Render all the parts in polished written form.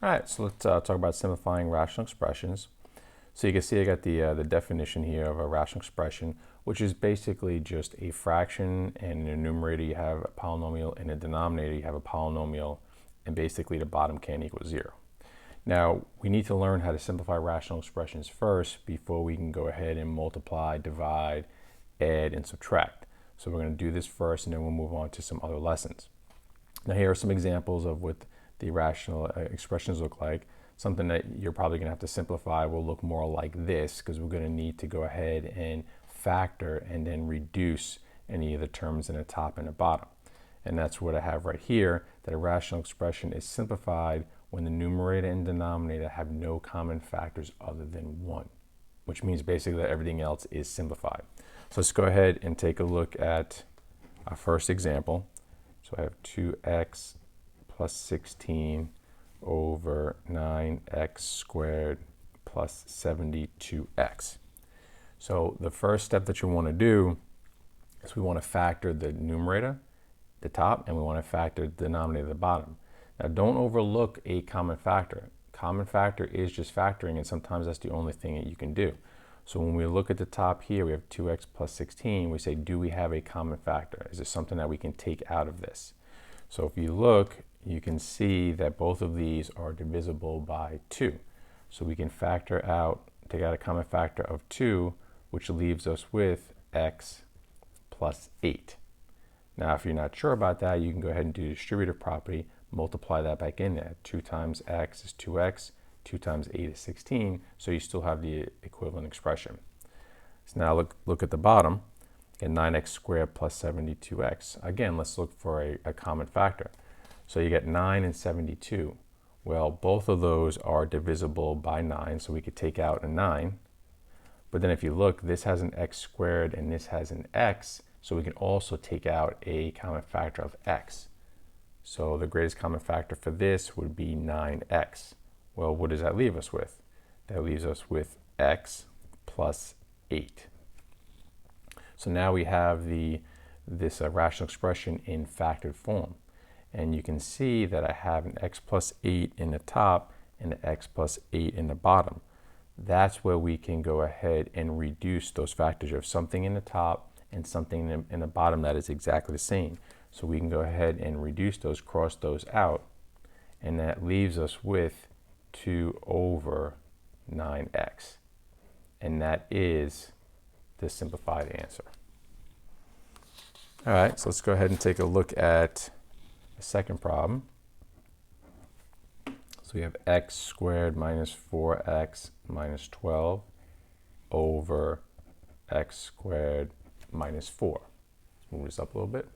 All right, so let's talk about simplifying rational expressions. So you can see I got the definition here of a rational expression, which is basically just a fraction, and in the numerator you have a polynomial, and in the denominator you have a polynomial, and basically the bottom can't equal 0. Now, we need to learn how to simplify rational expressions first before we can go ahead and multiply, divide, add, and subtract. So we're going to do this first, and then we'll move on to some other lessons. Now, here are some examples of what the rational expressions look like. Something that you're probably going to have to simplify will look more like this, because we're going to need to go ahead and factor and then reduce any of the terms in the top and the bottom. And that's what I have right here, that a rational expression is simplified when the numerator and denominator have no common factors other than 1, which means basically that everything else is simplified. So let's go ahead and take a look at our first example. So I have 2x plus 16 over 9x squared plus 72x. So the first step that you want to do is we want to factor the numerator, the top, and we want to factor the denominator, the bottom. Now don't overlook a common factor. Common factor is just factoring, and sometimes that's the only thing that you can do. So when we look at the top here, we have 2x plus 16. We say, do we have a common factor? Is there something that we can take out of this? So if you look, you can see that both of these are divisible by 2. So we can take out a common factor of 2, which leaves us with x plus 8. Now, if you're not sure about that, you can go ahead and do the distributive property, multiply that back in there. 2 times x is 2x, 2 times 8 is 16, so you still have the equivalent expression. So now look at the bottom, and 9x squared plus 72x. Again, let's look for a common factor. So you get 9 and 72. Well, both of those are divisible by 9, so we could take out a 9. But then if you look, this has an x squared and this has an x, so we can also take out a common factor of x. So the greatest common factor for this would be 9x. Well, what does that leave us with? That leaves us with x plus 8. So now we have this rational expression in factored form. And you can see that I have an x plus 8 in the top and an x plus 8 in the bottom. That's where we can go ahead and reduce those factors. You have something in the top and something in the bottom that is exactly the same. So we can go ahead and reduce those, cross those out, and that leaves us with 2 over 9x. And that is the simplified answer. All right, so let's go ahead and take a look at the second problem. So we have x squared minus 4x minus 12 over x squared minus 4. Let's move this up a little bit.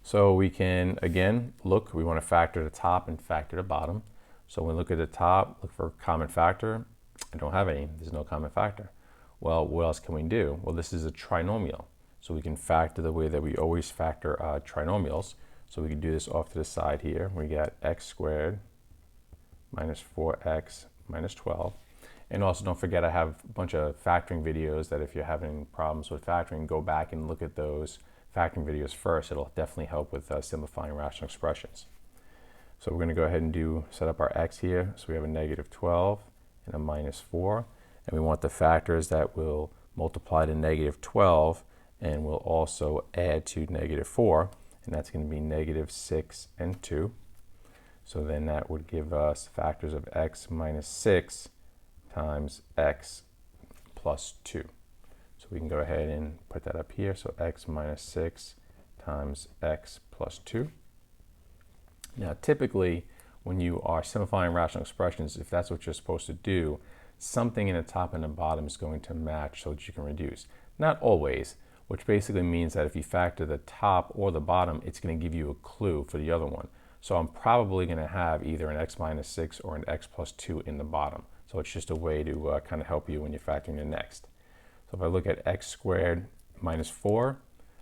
So we can, again, look, we want to factor the top and factor the bottom. So when we look at the top, look for a common factor. I don't have any, there's no common factor. Well, what else can we do? Well, this is a trinomial. So we can factor the way that we always factor trinomials. So we can do this off to the side here. We got x squared minus 4x minus 12. And also don't forget, I have a bunch of factoring videos that if you're having problems with factoring, go back and look at those factoring videos first. It'll definitely help with simplifying rational expressions. So we're going to go ahead and set up our x here. So we have a negative 12 and a minus 4. And we want the factors that will multiply to negative 12 and will also add to negative 4. And that's going to be negative 6 and 2. So then that would give us factors of x minus 6 times x plus 2. So we can go ahead and put that up here. So x minus 6 times x plus 2. Now typically when you are simplifying rational expressions, if that's what you're supposed to do, something in the top and the bottom is going to match so that you can reduce. Not always, which basically means that if you factor the top or the bottom, it's going to give you a clue for the other one. So I'm probably going to have either an x minus 6 or an x plus 2 in the bottom. So it's just a way to kind of help you when you're factoring the next. So if I look at x squared minus 4,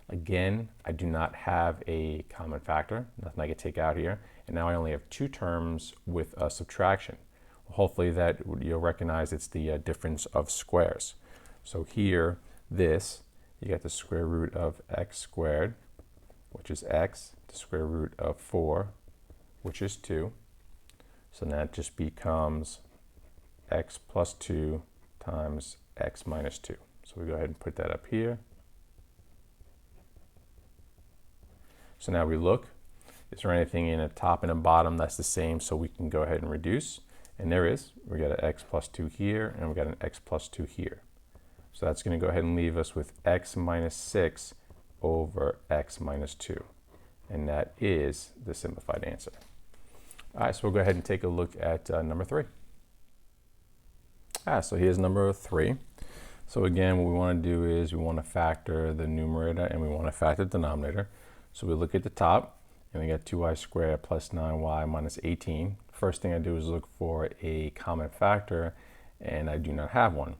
again, I do not have a common factor, nothing I can take out here. And now I only have 2 terms with a subtraction. Hopefully that you'll recognize it's the difference of squares. So here, you get the square root of x squared, which is x, the square root of 4, which is 2. So that just becomes x plus 2 times x minus 2. So we go ahead and put that up here. So now we look, is there anything in the top and the bottom that's the same, so we can go ahead and reduce? And there is. We got an x plus 2 here, and we got an x plus 2 here. So that's going to go ahead and leave us with x minus 6 over x minus 2. And that is the simplified answer. All right, so we'll go ahead and take a look at number 3. So here's number 3. So again, what we want to do is we want to factor the numerator and we want to factor the denominator. So we look at the top, and we got 2y squared plus 9y minus 18. First thing I do is look for a common factor, and I do not have one.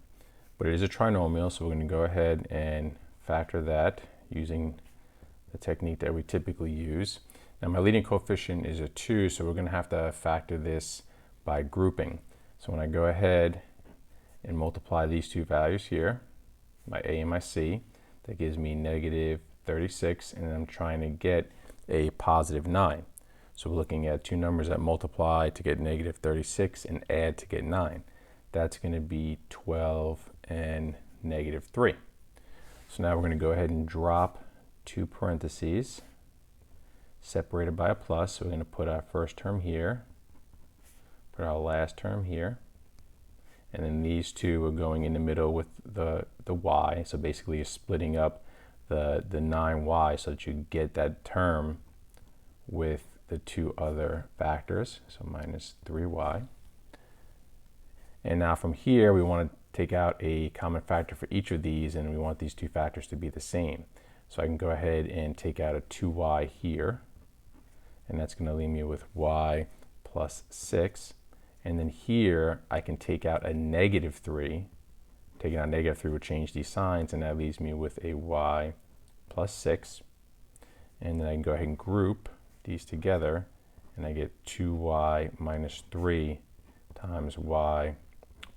But it is a trinomial, so we're going to go ahead and factor that using the technique that we typically use. Now my leading coefficient is a 2, so we're going to have to factor this by grouping. So when I go ahead and multiply these two values here, my a and my c, that gives me negative 36, and I'm trying to get a positive 9. So we're looking at two numbers that multiply to get negative 36 and add to get 9. That's going to be 12 and negative 3. So now we're going to go ahead and drop two parentheses separated by a plus. So we're going to put our first term here, put our last term here, and then these two are going in the middle with the y. So basically you're splitting up the 9y so that you get that term with the two other factors, so minus 3y. And now from here we want to take out a common factor for each of these, and we want these two factors to be the same. So I can go ahead and take out a 2y here, and that's going to leave me with y plus 6. And then here I can take out a negative 3. Taking out negative 3 would change these signs, and that leaves me with a y plus 6. And then I can go ahead and group these together, and I get 2y minus 3 times y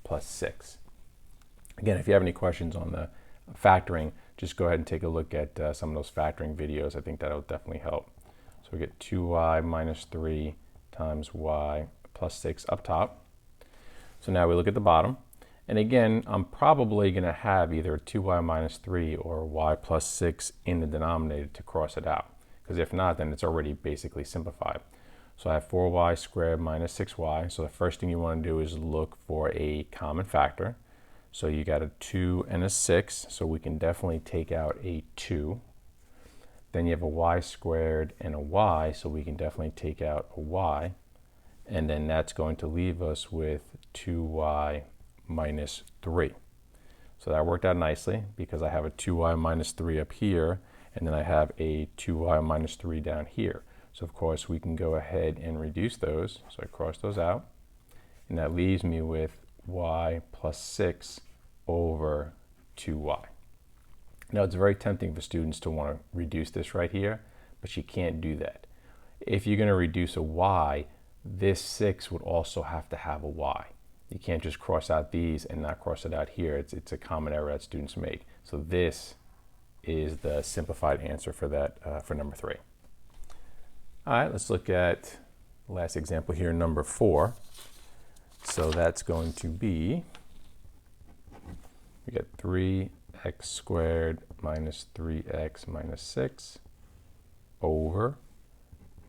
plus 6. Again, if you have any questions on the factoring, just go ahead and take a look at some of those factoring videos. I think that'll definitely help. So we get 2y minus 3 times y plus 6 up top. So now we look at the bottom. And again, I'm probably going to have either 2y minus 3 or y plus 6 in the denominator to cross it out. Because if not, then it's already basically simplified. So I have 4y squared minus 6y. So the first thing you want to do is look for a common factor. So you got a 2 and a 6, so we can definitely take out a 2. Then you have a y squared and a y, so we can definitely take out a y. And then that's going to leave us with 2y minus 3. So that worked out nicely because I have a 2y minus 3 up here, and then I have a 2y minus 3 down here. So of course we can go ahead and reduce those. So I cross those out, and that leaves me with y plus 6 over 2y. Now it's very tempting for students to want to reduce this right here, but you can't do that. If you're going to reduce a y, this 6 would also have to have a y. You can't just cross out these and not cross it out here. It's a common error that students make. So this is the simplified answer for that, for number 3. All right, let's look at the last example here, number 4. So that's going to be, we get 3x squared minus 3x minus 6 over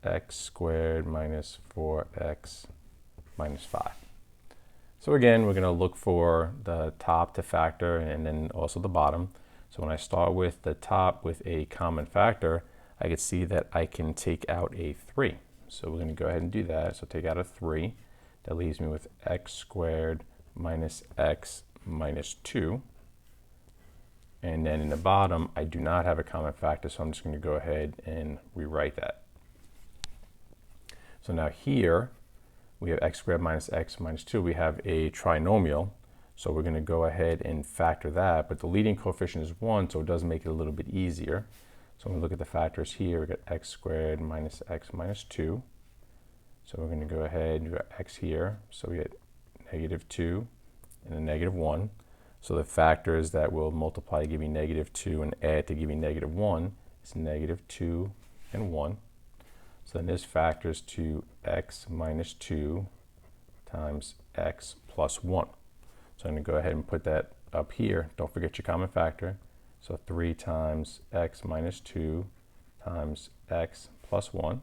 x squared minus 4x minus 5. So again, we're going to look for the top to factor and then also the bottom. So when I start with the top with a common factor, I can see that I can take out a 3. So we're going to go ahead and do that. So take out a 3. That leaves me with x squared minus x minus 2. And then in the bottom, I do not have a common factor, so I'm just going to go ahead and rewrite that. So now here, we have x squared minus x minus 2. We have a trinomial, so we're going to go ahead and factor that. But the leading coefficient is 1, so it does make it a little bit easier. So when we look at the factors here, we got x squared minus x minus 2. So we're going to go ahead and do x here. So we get negative 2 and a negative 1. So the factors that will multiply to give you negative 2 and add to give you negative 1 is negative 2 and 1. So then this factors to x minus 2 times x plus 1. So I'm going to go ahead and put that up here. Don't forget your common factor. So 3 times x minus 2 times x plus 1.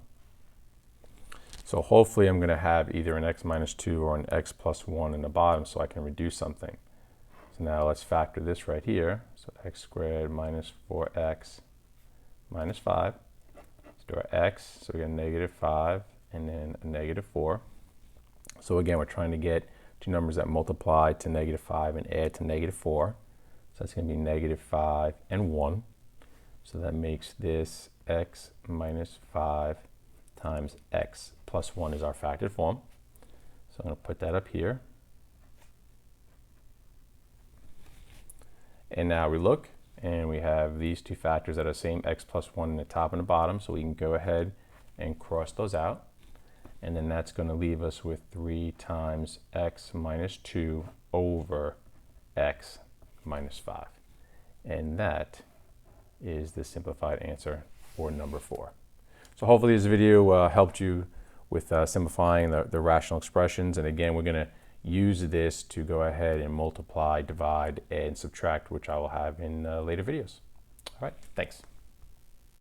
So hopefully I'm going to have either an x minus 2 or an x plus 1 in the bottom so I can reduce something. So now let's factor this right here. So x squared minus 4x minus 5. Let's do our x. So we got negative 5 and then a negative 4. So again, we're trying to get two numbers that multiply to negative 5 and add to negative 4. So that's going to be negative 5 and 1. So that makes this x minus 5 times x plus 1 is our factored form. So I'm going to put that up here. And now we look, and we have these two factors that are the same, x plus 1 in the top and the bottom, so we can go ahead and cross those out. And then that's going to leave us with 3 times x minus 2 over x minus 5. And that is the simplified answer for number 4. So hopefully this video helped you with simplifying the rational expressions. And again, we're going to use this to go ahead and multiply, divide, and subtract, which I will have in later videos. All right, thanks.